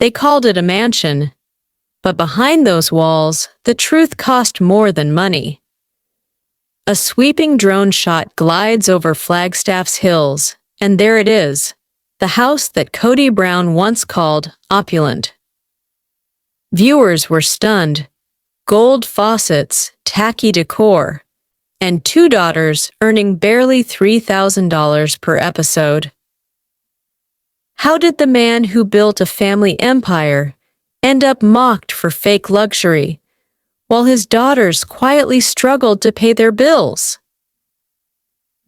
They called it a mansion, but behind those walls, the truth cost more than money. A sweeping drone shot glides over Flagstaff's hills, and there it is, the house that Kody Brown once called opulent. Viewers were stunned. Gold faucets, tacky decor, and 2 daughters earning barely $3,000 per episode. How did the man who built a family empire end up mocked for fake luxury, while his daughters quietly struggled to pay their bills?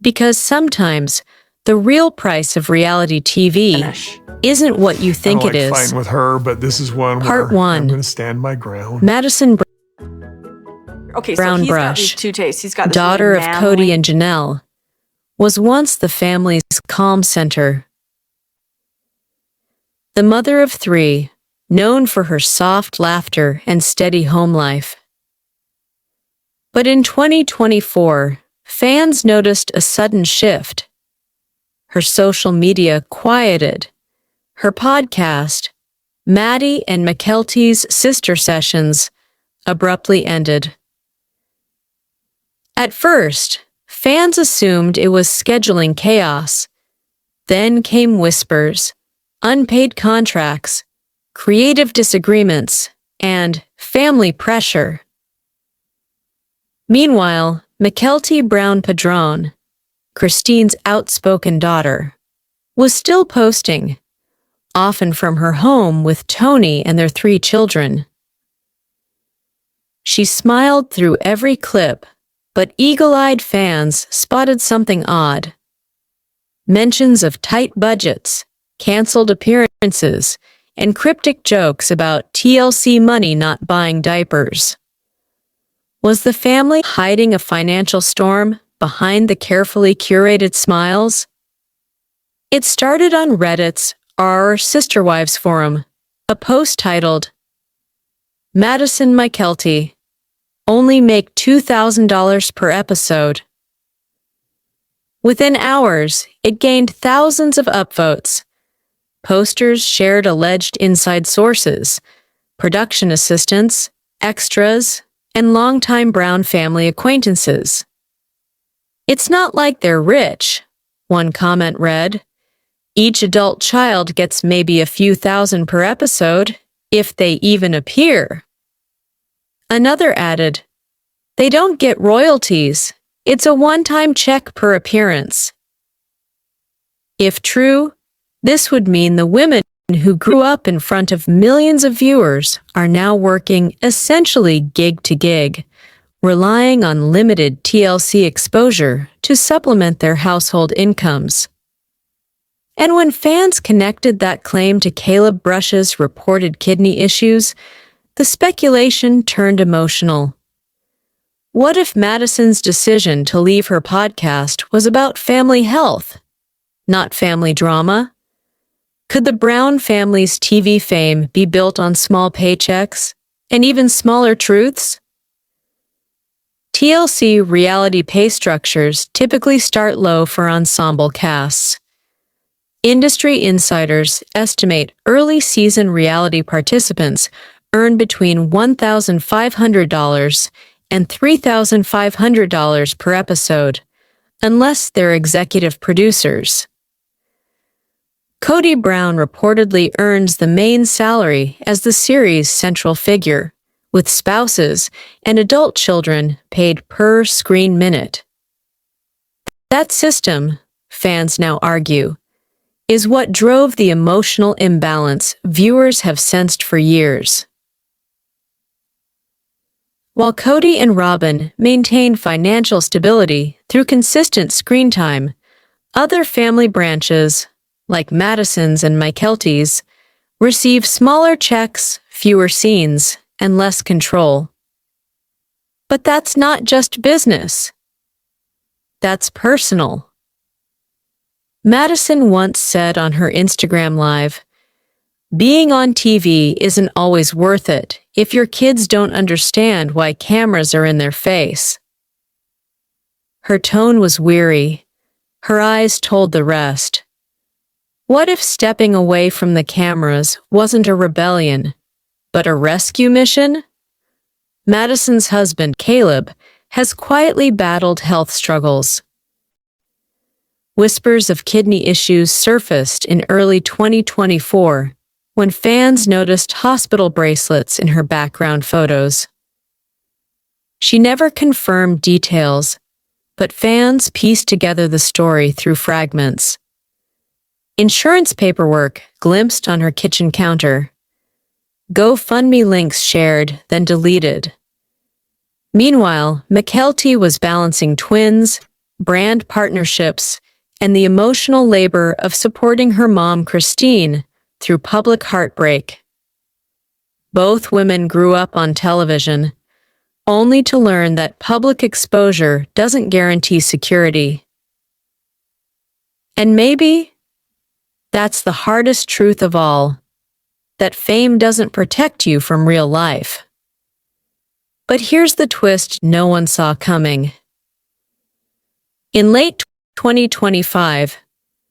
Because sometimes the real price of reality TV isn't what you think it is. Fighting with her, but this is one Part where 1. I'm going to stand my ground. Madison Okay, Brown so he's got Brush, these two tastes. He's got this daughter really of manly- Kody and Janelle, was once the family's calm center. The mother of 3, known for her soft laughter and steady home life. But in 2024, fans noticed a sudden shift. Her social media quieted. Her podcast, Madison and Mykelti's Sister Sessions, abruptly ended. At first, fans assumed it was scheduling chaos. Then came whispers, unpaid contracts, creative disagreements, and family pressure. Meanwhile, Mykelti Brown Padron, Christine's outspoken daughter, was still posting, often from her home with Tony and their 3 children. She smiled through every clip, but eagle-eyed fans spotted something odd. Mentions of tight budgets, canceled appearances, and cryptic jokes about TLC money not buying diapers. Was the family hiding a financial storm behind the carefully curated smiles? It started on Reddit's Our Sister Wives forum, a post titled, Madison Mykelti, only make $2,000 per episode. Within hours, it gained thousands of upvotes. Posters shared alleged inside sources, production assistants, extras, and longtime Brown family acquaintances. It's not like they're rich, one comment read. Each adult child gets maybe a few thousand per episode, if they even appear. Another added, they don't get royalties. It's a one-time check per appearance. If true, this would mean the women who grew up in front of millions of viewers are now working essentially gig to gig, relying on limited TLC exposure to supplement their household incomes. And when fans connected that claim to Caleb Brush's reported kidney issues, the speculation turned emotional. What if Madison's decision to leave her podcast was about family health, not family drama? Could the Brown family's TV fame be built on small paychecks and even smaller truths? TLC reality pay structures typically start low for ensemble casts. Industry insiders estimate early season reality participants earn between $1,500 and $3,500 per episode, unless they're executive producers. Kody Brown reportedly earns the main salary as the series' central figure, with spouses and adult children paid per screen minute. That system, fans now argue, is what drove the emotional imbalance viewers have sensed for years. While Kody and Robyn maintain financial stability through consistent screen time, other family branches, like Madison's and Mykelti's, receive smaller checks, fewer scenes, and less control. But that's not just business. That's personal. Madison once said on her Instagram Live, "Being on TV isn't always worth it if your kids don't understand why cameras are in their face." Her tone was weary. Her eyes told the rest. What if stepping away from the cameras wasn't a rebellion, but a rescue mission? Madison's husband, Caleb, has quietly battled health struggles. Whispers of kidney issues surfaced in early 2024 when fans noticed hospital bracelets in her background photos. She never confirmed details, but fans pieced together the story through fragments. Insurance paperwork glimpsed on her kitchen counter. GoFundMe links shared, then deleted. Meanwhile, Mykelti was balancing twins, brand partnerships, and the emotional labor of supporting her mom, Christine, through public heartbreak. Both women grew up on television, only to learn that public exposure doesn't guarantee security. And maybe that's the hardest truth of all, that fame doesn't protect you from real life. But here's the twist no one saw coming. In late 2025,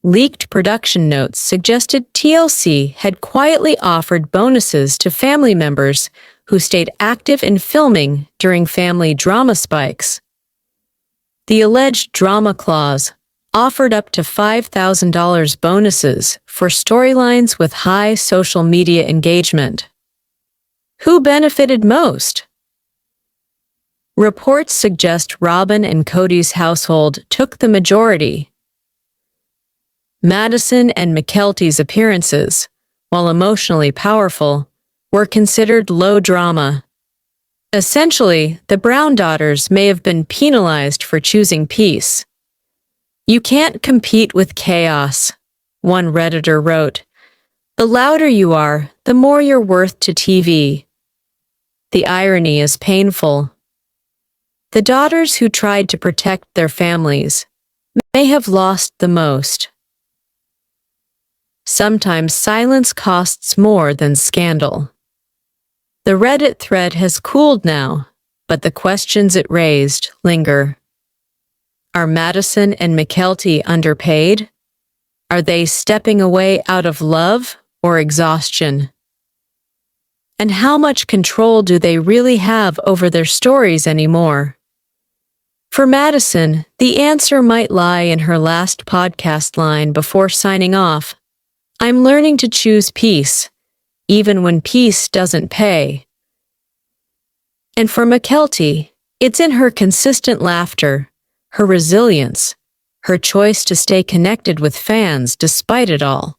leaked production notes suggested TLC had quietly offered bonuses to family members who stayed active in filming during family drama spikes. The alleged drama clause offered up to $5,000 bonuses for storylines with high social media engagement. Who benefited most? Reports suggest Robyn and Kody's household took the majority. Madison and Mykelti's appearances, while emotionally powerful, were considered low drama. Essentially, the Brown daughters may have been penalized for choosing peace. You can't compete with chaos, one Redditor wrote. The louder you are, the more you're worth to TV. The irony is painful. The daughters who tried to protect their families may have lost the most. Sometimes silence costs more than scandal. The Reddit thread has cooled now, but the questions it raised linger. Are Madison and Mykelti underpaid? Are they stepping away out of love or exhaustion? And how much control do they really have over their stories anymore? For Madison, the answer might lie in her last podcast line before signing off. I'm learning to choose peace, even when peace doesn't pay. And for Mykelti, it's in her consistent laughter, her resilience, her choice to stay connected with fans despite it all.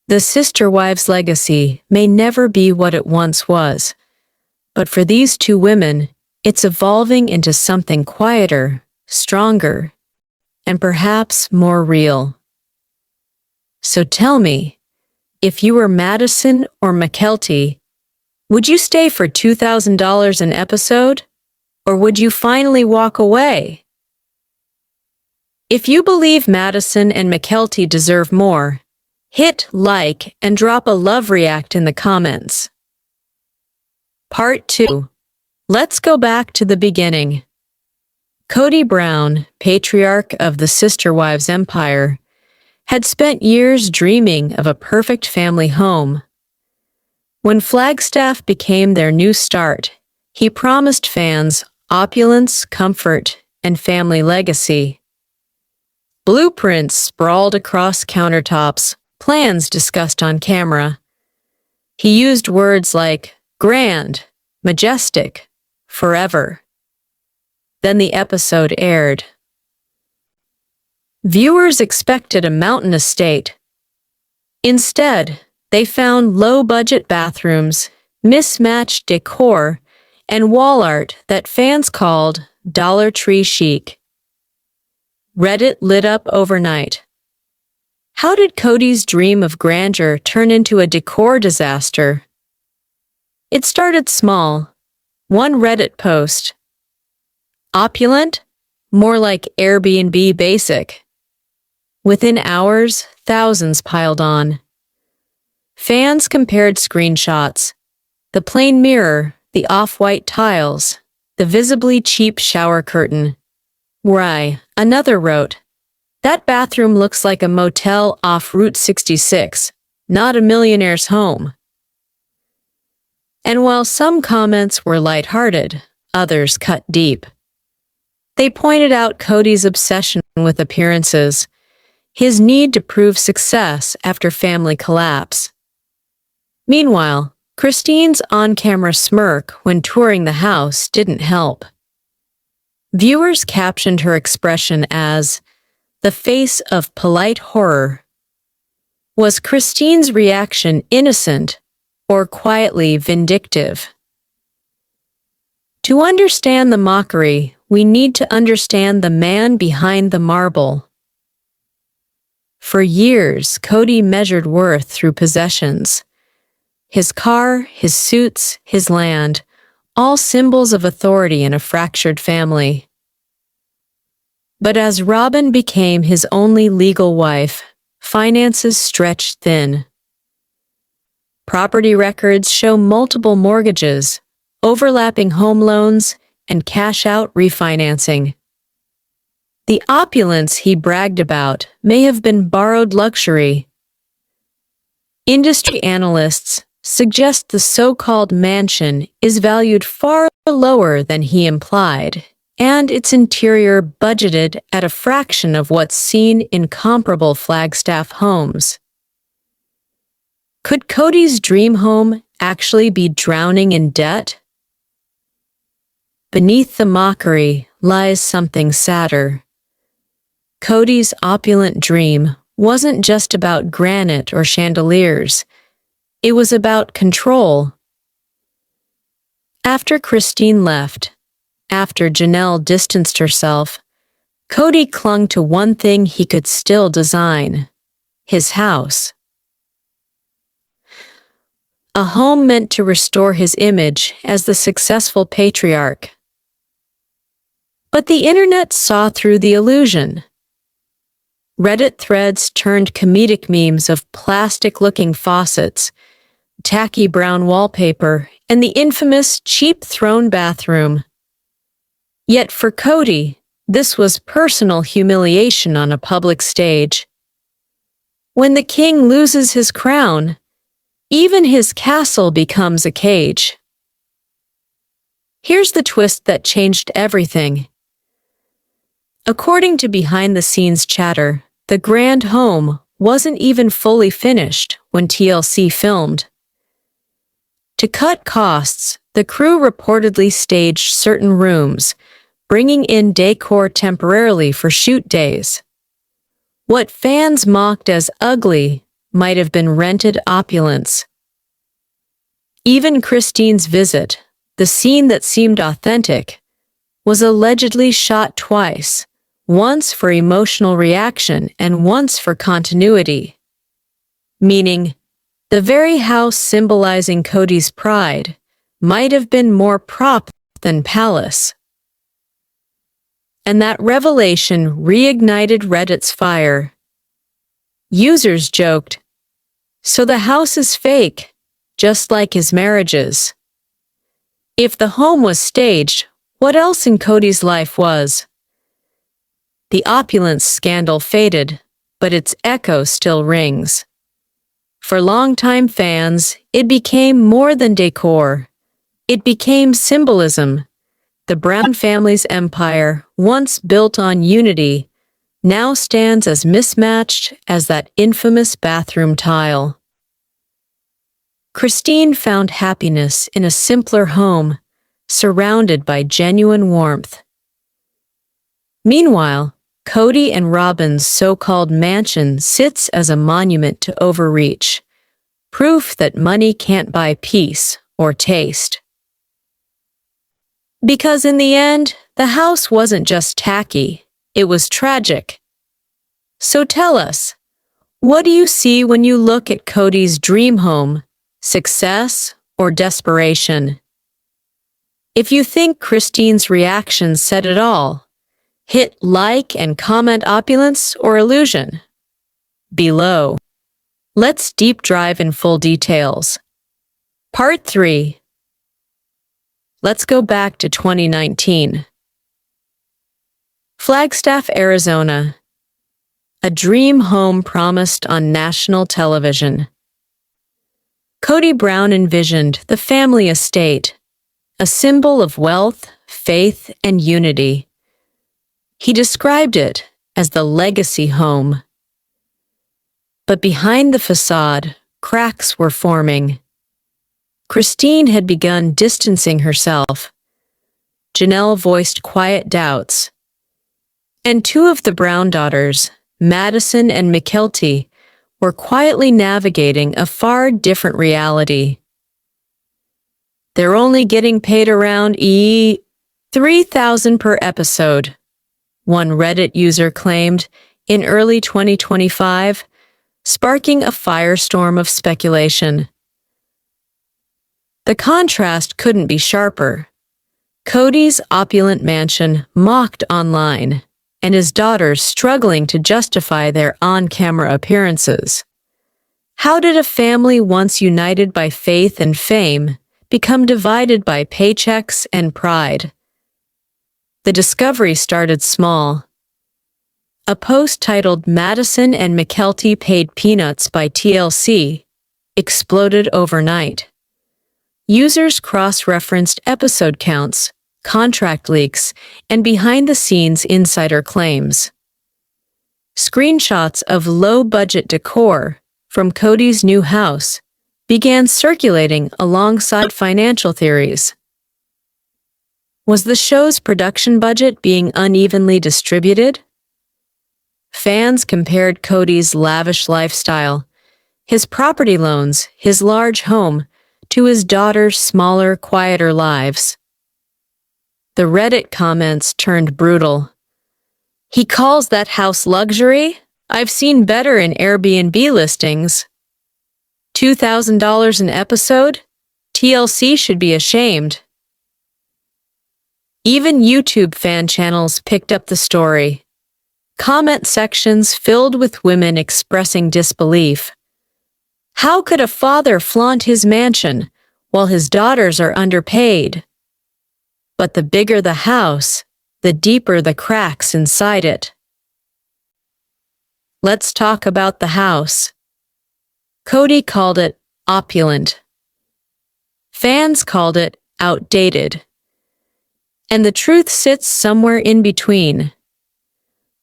The sister wives' legacy may never be what it once was, but for these two women, it's evolving into something quieter, stronger, and perhaps more real. So tell me, if you were Madison or Mykelti, would you stay for $2,000 an episode? Or would you finally walk away? If you believe Madison and Mykelti deserve more, hit like and drop a love react in the comments. Part 2. Let's go back to the beginning. Kody Brown, patriarch of the Sister Wives empire, had spent years dreaming of a perfect family home. When Flagstaff became their new start, he promised fans opulence, comfort, and family legacy. Blueprints sprawled across countertops, plans discussed on camera. He used words like grand, majestic, forever. Then the episode aired. Viewers expected a mountain estate. Instead, they found low-budget bathrooms, mismatched decor, and wall art that fans called Dollar Tree chic. Reddit lit up overnight. How did Kody's dream of grandeur turn into a decor disaster? It started small. One Reddit post. Opulent? More like Airbnb basic. Within hours, thousands piled on. Fans compared screenshots. The plain mirror, the off-white tiles, the visibly cheap shower curtain. Why, another wrote, That bathroom looks like a motel off Route 66, not a millionaire's home. And while some comments were lighthearted, others cut deep. They pointed out Kody's obsession with appearances, his need to prove success after family collapse. Meanwhile, Christine's on-camera smirk when touring the house didn't help. Viewers captioned her expression as the face of polite horror. Was Christine's reaction innocent or quietly vindictive? To understand the mockery, we need to understand the man behind the marble. For years, Kody measured worth through possessions. His car, his suits, his land, all symbols of authority in a fractured family. But as Robyn became his only legal wife, finances stretched thin. Property records show multiple mortgages, overlapping home loans, and cash-out refinancing. The opulence he bragged about may have been borrowed luxury. Industry analysts suggest the so-called mansion is valued far lower than he implied, and its interior budgeted at a fraction of what's seen in comparable Flagstaff homes. Could Kody's dream home actually be drowning in debt? Beneath the mockery lies something sadder. Kody's opulent dream wasn't just about granite or chandeliers. It was about control. After Christine left, after Janelle distanced herself, Kody clung to one thing he could still design: his house. A home meant to restore his image as the successful patriarch. But the internet saw through the illusion. Reddit threads turned comedic memes of plastic-looking faucets, tacky brown wallpaper, and the infamous cheap throne bathroom. Yet for Kody, this was personal humiliation on a public stage. When the king loses his crown, even his castle becomes a cage. Here's the twist that changed everything. According to behind-the-scenes chatter, the grand home wasn't even fully finished when TLC filmed. To cut costs, the crew reportedly staged certain rooms, bringing in decor temporarily for shoot days. What fans mocked as ugly might have been rented opulence. Even Christine's visit, the scene that seemed authentic, was allegedly shot twice, once for emotional reaction and once for continuity. Meaning, the very house symbolizing Kody's pride might have been more prop than palace. And that revelation reignited Reddit's fire. Users joked, "So the house is fake, just like his marriages." If the home was staged, what else in Kody's life was? The opulence scandal faded, but its echo still rings. For longtime fans, it became more than decor. It became symbolism. The Brown family's empire, once built on unity, now stands as mismatched as that infamous bathroom tile. Christine found happiness in a simpler home, surrounded by genuine warmth. Meanwhile, Kody and Robyn's so-called mansion sits as a monument to overreach, proof that money can't buy peace or taste. Because in the end, the house wasn't just tacky, it was tragic. So tell us, what do you see when you look at Kody's dream home, success or desperation? If you think Christine's reaction said it all, hit like and comment opulence or illusion below. Let's deep dive in full details. Part 3. Let's go back to 2019. Flagstaff, Arizona. a dream home promised on national television. Kody Brown envisioned the family estate, a symbol of wealth, faith, and unity. He described it as the legacy home. But behind the facade, cracks were forming. Christine had begun distancing herself. Janelle voiced quiet doubts. And two of the Brown daughters, Madison and Mykelti, were quietly navigating a far different reality. They're only getting paid around $3,000 per episode, one Reddit user claimed in early 2025, sparking a firestorm of speculation. The contrast couldn't be sharper. Kody's opulent mansion mocked online, and his daughters struggling to justify their on-camera appearances. How did a family once united by faith and fame become divided by paychecks and pride? The discovery started small. A post titled Madison and Mykelti Paid Peanuts by TLC exploded overnight. Users cross-referenced episode counts, contract leaks, and behind-the-scenes insider claims. Screenshots of low-budget decor from Kody's new house began circulating alongside financial theories. Was the show's production budget being unevenly distributed? Fans compared Kody's lavish lifestyle, his property loans, his large home, to his daughters' smaller, quieter lives. The Reddit comments turned brutal. "He calls that house luxury? I've seen better in Airbnb listings. $2,000 an episode? TLC should be ashamed." Even YouTube fan channels picked up the story. Comment sections filled with women expressing disbelief. How could a father flaunt his mansion while his daughters are underpaid? But the bigger the house, the deeper the cracks inside it. Let's talk about the house. Kody called it opulent. Fans called it outdated. And the truth sits somewhere in between.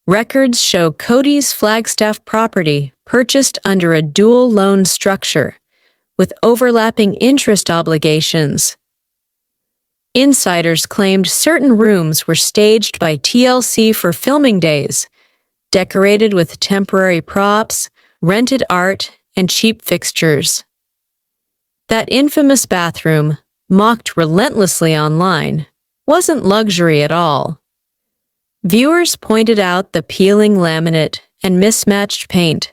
Records show Kody's Flagstaff property purchased under a dual loan structure with overlapping interest obligations. Insiders claimed certain rooms were staged by TLC for filming days, decorated with temporary props, rented art, and cheap fixtures. That infamous bathroom, mocked relentlessly online, wasn't luxury at all. Viewers pointed out the peeling laminate and mismatched paint.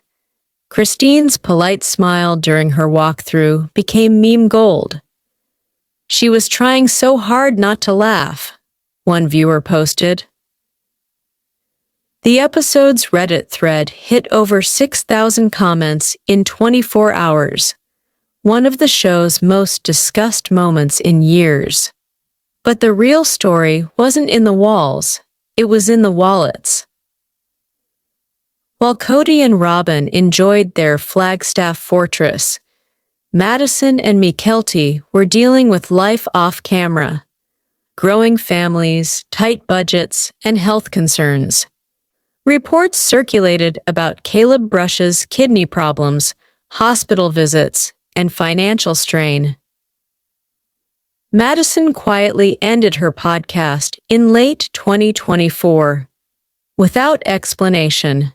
Christine's polite smile during her walkthrough became meme gold. "She was trying so hard not to laugh," one viewer posted. The episode's Reddit thread hit over 6,000 comments in 24 hours, one of the show's most discussed moments in years. But the real story wasn't in the walls, it was in the wallets. While Kody and Robyn enjoyed their Flagstaff fortress, Madison and Mykelti were dealing with life off-camera, growing families, tight budgets, and health concerns. Reports circulated about Caleb Brush's kidney problems, hospital visits, and financial strain. Madison quietly ended her podcast in late 2024, without explanation.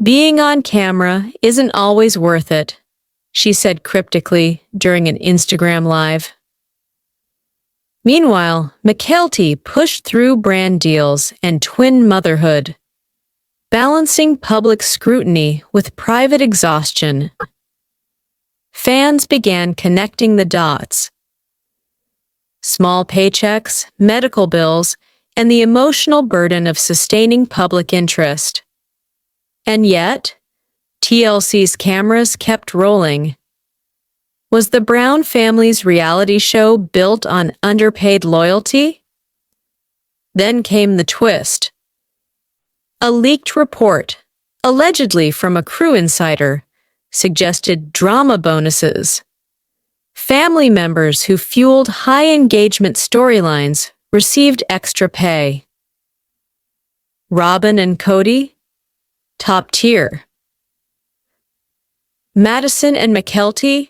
"Being on camera isn't always worth it," she said cryptically during an Instagram Live. Meanwhile, Mykelti pushed through brand deals and twin motherhood, balancing public scrutiny with private exhaustion. Fans began connecting the dots. Small paychecks, medical bills, and the emotional burden of sustaining public interest. And yet, TLC's cameras kept rolling. Was the Brown family's reality show built on underpaid loyalty? Then came the twist. A leaked report, allegedly from a crew insider, suggested drama bonuses. Family members who fueled high-engagement storylines received extra pay. Robyn and Kody? Top tier. Madison and Mykelti?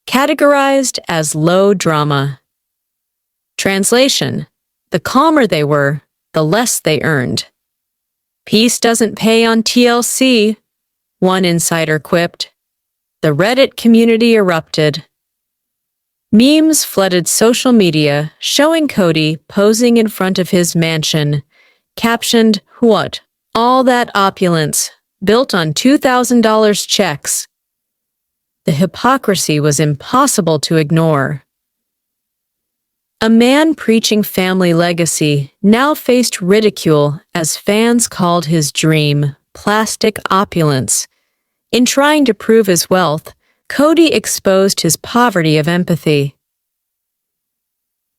Categorized as low drama. Translation: the calmer they were, the less they earned. Peace doesn't pay on TLC, one insider quipped. The Reddit community erupted. Memes flooded social media showing Kody posing in front of his mansion, captioned, "What? All that opulence, built on $2,000 checks." The hypocrisy was impossible to ignore. A man preaching family legacy now faced ridicule as fans called his dream plastic opulence. In trying to prove his wealth, Kody exposed his poverty of empathy.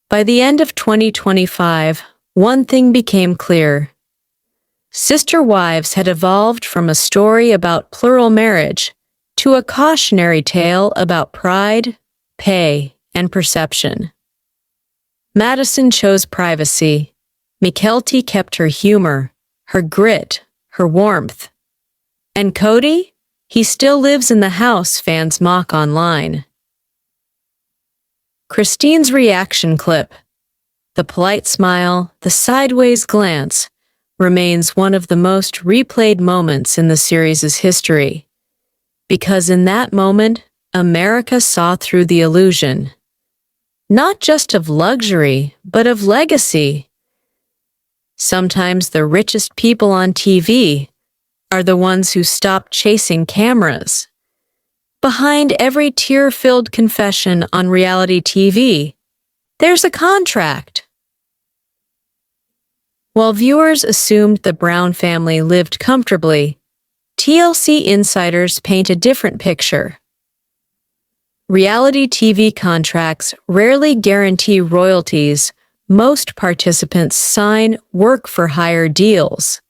By the end of 2025, one thing became clear. Sister Wives had evolved from a story about plural marriage to a cautionary tale about pride, pay, and perception. Madison chose privacy. Mykelti kept her humor, her grit, her warmth. And Kody? He still lives in the house fans mock online. Christine's reaction clip, the polite smile, the sideways glance, remains one of the most replayed moments in the series' history. Because in that moment, America saw through the illusion. Not just of luxury, but of legacy. Sometimes the richest people on TV are the ones who stop chasing cameras. Behind every tear-filled confession on reality TV, there's a contract. While viewers assumed the Brown family lived comfortably, TLC insiders paint a different picture. Reality TV contracts rarely guarantee royalties. Most participants sign work-for-hire deals.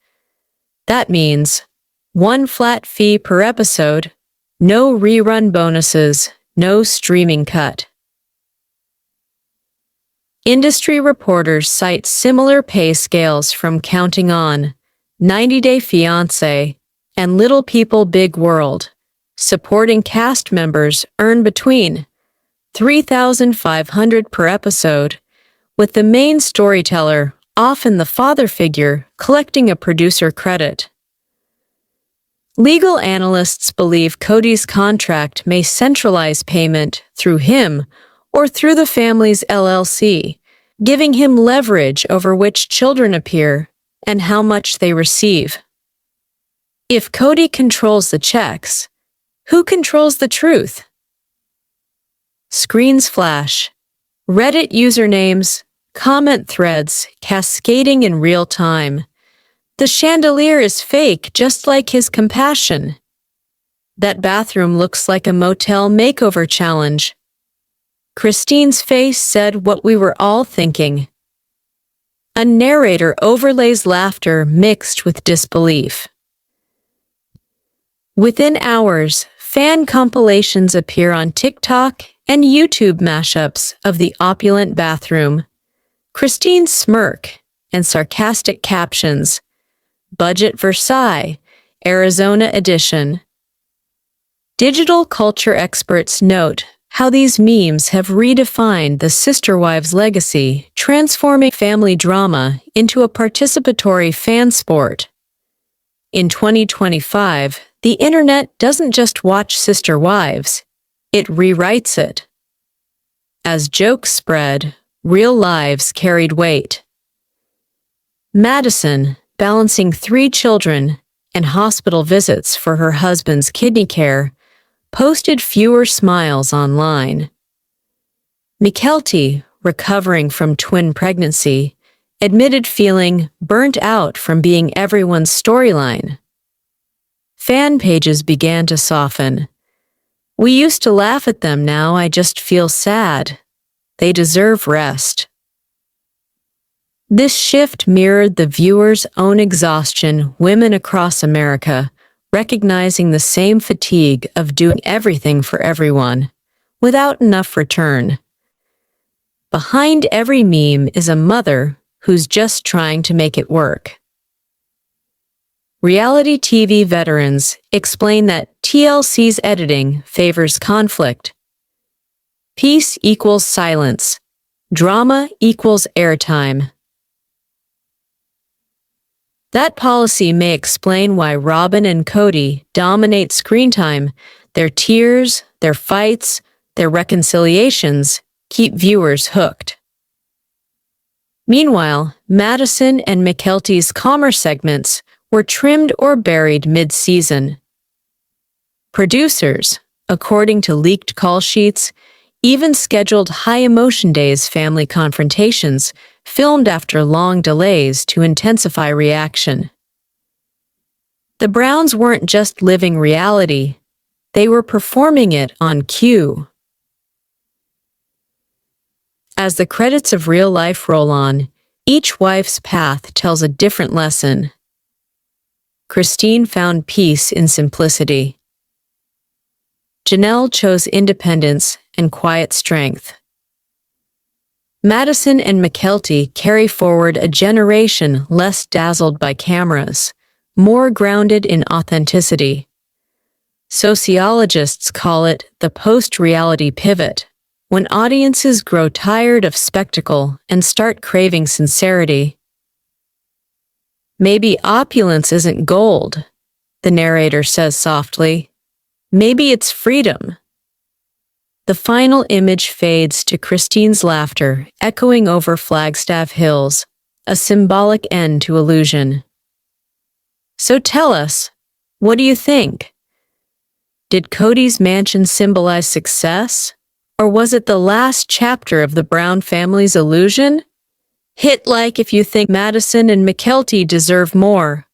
That means one flat fee per episode, no rerun bonuses, no streaming cut. Industry reporters cite similar pay scales from Counting On, 90 Day Fiancé, and Little People Big World. Supporting cast members earn between $3,500 per episode, with the main storyteller, often the father figure, collecting a producer credit. Legal analysts believe Kody's contract may centralize payment through him or through the family's LLC, giving him leverage over which children appear and how much they receive. If Kody controls the checks, who controls the truth? Screens flash, Reddit usernames, comment threads cascading in real time. The chandelier is fake, just like his compassion. That bathroom looks like a motel makeover challenge. Christine's face said what we were all thinking. A narrator overlays laughter mixed with disbelief. Within hours, fan compilations appear on TikTok and YouTube mashups of the opulent bathroom. Christine's smirk and sarcastic captions. Budget Versailles, Arizona edition. Digital culture experts note how these memes have redefined the Sister Wives legacy, transforming family drama into a participatory fan sport. In 2025, the internet doesn't just watch Sister Wives, it rewrites it. As jokes spread, real lives carried weight. Madison, balancing 3 children and hospital visits for her husband's kidney care, posted fewer smiles online. Mykelti, recovering from twin pregnancy, admitted feeling burnt out from being everyone's storyline. Fan pages began to soften. We used to laugh at them, now I just feel sad. They deserve rest. This shift mirrored the viewer's own exhaustion, women across America recognizing the same fatigue of doing everything for everyone, without enough return. Behind every meme is a mother who's just trying to make it work. Reality TV veterans explain that TLC's editing favors conflict. Peace equals silence. Drama equals airtime. That policy may explain why Robyn and Kody dominate screen time. Their tears, their fights, their reconciliations keep viewers hooked. Meanwhile, Madison and Mykelti's calmer segments were trimmed or buried mid-season. Producers, according to leaked call sheets, even scheduled high-emotion days family confrontations filmed after long delays to intensify reaction. The Browns weren't just living reality, they were performing it on cue. As the credits of real life roll on, each wife's path tells a different lesson. Christine found peace in simplicity. Janelle chose independence and quiet strength. Madison and Mykelti carry forward a generation less dazzled by cameras, more grounded in authenticity. Sociologists call it the post-reality pivot, when audiences grow tired of spectacle and start craving sincerity. Maybe opulence isn't gold, the narrator says softly. Maybe it's freedom. The final image fades to Christine's laughter, echoing over Flagstaff Hills, a symbolic end to illusion. So tell us, what do you think? Did Kody's mansion symbolize success? Or was it the last chapter of the Brown family's illusion? Hit like if you think Madison and Mykelti deserve more.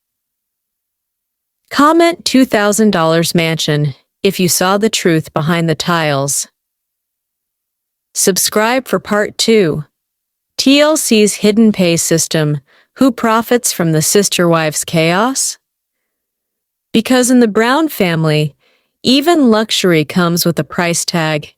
Comment $2,000 mansion if you saw the truth behind the tiles. Subscribe for Part 2. TLC's hidden pay system, who profits from the sister wives' chaos? Because in the Brown family, even luxury comes with a price tag.